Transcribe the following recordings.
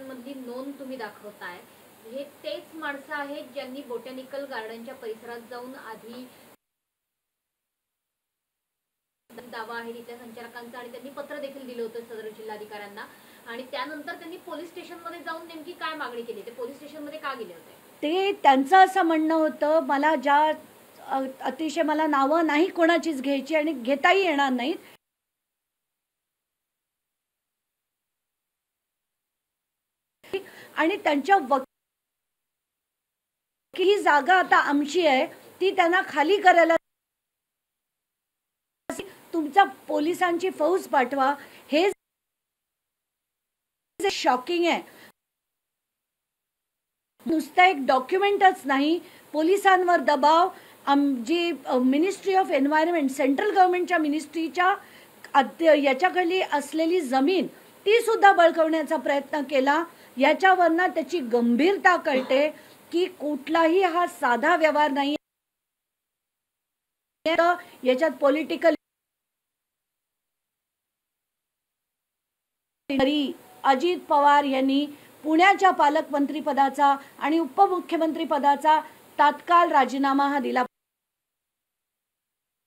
मधली नोंद तुम्ही दाखवताय, हे तेच माणसं आहेत ज्यांनी बोटॅनिकल गार्डनच्या परिसरात जाऊन आधी दावा आहे तिथल्या संचालकांचा आणि त्यांनी पत्र देखील दिलं होतं सदर जिल्हाधिकाऱ्यांना आणि त्यानंतर त्यांनी पोलीस स्टेशनमध्ये जाऊन नेमकी काय मागणी केली, ते पोलीस स्टेशनमध्ये का गेले होते? ते त्यांचं असं म्हणणं होतं, मला ज्या अतिशय मला नावं नाही कोणाचीच घ्यायची आणि घेताही येणार नाहीत, आणि त्यांच्या ही जागा आता आमची आहे ती त्यांना खाली करायला तुमचा पोलिसांची फौज पाठवा, हे शॉकिंग आहे. नुसतं एक डॉक्युमेंटच नाही, पोलिसांवर दबाव, जी मिनिस्ट्री ऑफ एन्व्हायरमेंट सेंट्रल गव्हर्नमेंटच्या मिनिस्ट्रीच्या याच्याखाली असलेली जमीन ती सुद्धा बळकावण्याचा प्रयत्न केला. याच्यावरनं त्याची गंभीरता कळते की कुठलाही हा साधा व्यवहार नाही. याच्यात पॉलिटिकल अजित पवार यांनी पुण्याच्या पालकमंत्री पदाचा आणि उपमुख्यमंत्री पदाचा तात्काळ राजीनामा हा दिला.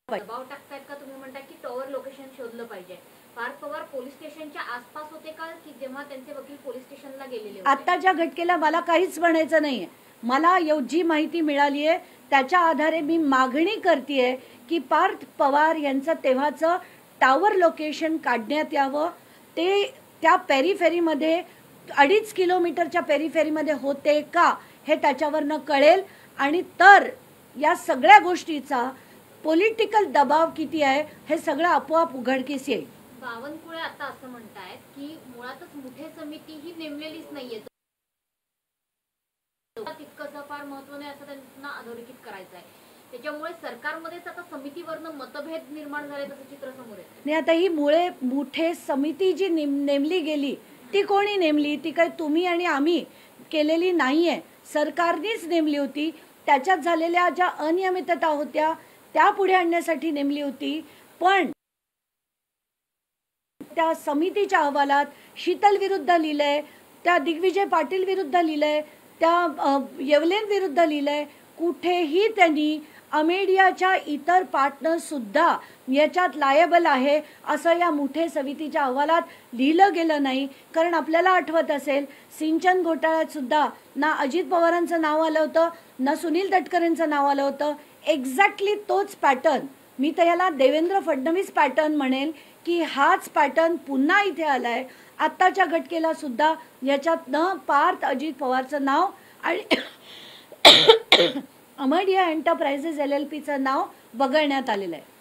दबाव टाकतायत का तुम्ही म्हणता की टॉवर लोकेशन शोधलं पाहिजे? पार्थ पवार पोलीस स्टेशनच्या आसपास होते का की जेव्हा त्यांचे वकील पोलीस स्टेशनला गेलेले होते? आताच्या घटनेला मला काहीच म्हणायचं नाहीये. मला जी माहिती मिळाली आहे त्याच्या आधारे मी मागणी करतेय की पार्थ पवार यांचं तेव्हाचं टॉवर लोकेशन काढण्यात यावं. ते त्या पेरिफेरीमध्ये 2.5 किलोमीटरच्या पेरिफेरीमध्ये होते का हे त्याच्यावरनं कळेल आणि तर या सगळ्या गोष्टीचा पॉलिटिकल दबाव किती आहे हे सगळं आपोआप उघडकीस येईल. बावनकुळे आता असं म्हणतायत की मुळातच मुठे समिती ही नेमलेलीच नाहीये, तितकंसं फार महत्व नाही असं त्यांना अधोरेखित करायचं आहे. त्याच्यामुळे सरकारमध्येच आता समितीवरनं मतभेद निर्माण झाले असं चित्र समोर येतं. नाही, आता ही मुठे समिती जी नेमली गेली ती कोणी नेमली? ती काय तुम्ही आणि आम्ही केलेली नाहीये, सरकारनेच नेमली होती. त्याच्यात झालेल्या ज्या अनियमितता होत्या त्या पुढे आणण्यासाठी नेमली होती. पण त्या समितीच्या अहवालात शीतल विरुद्ध लिहिलंय, त्या दिग्विजय पाटील विरुद्ध लिहिलंय, त्या येवलेन विरुद्ध लिहिलंय. कुठेही त्यांनी अमेडियाच्या इतर पार्टनर सुद्धा याच्यात लायबल आहे असं या मुठे समितीच्या अहवालात लिहिलं गेलं नाही. कारण आपल्याला आठवत असेल सिंचन घोटाळ्यात सुद्धा ना अजित पवारांचं नाव आलं होतं ना सुनील तटकरेंचं नाव आलं होतं. एक्झॅक्टली तोच पॅटर्न, मी तर याला देवेंद्र फडणवीस पॅटर्न म्हणेल की हाच पॅटर्न पुन्हा इथे आलाय. आत्ताच्या घटनेला सुद्धा याच्यात न पार्थ अजित पवारचं नाव आणि अमेडिया एंटरप्राइजेस LLPचं नाव वगळण्यात आलेलं आहे.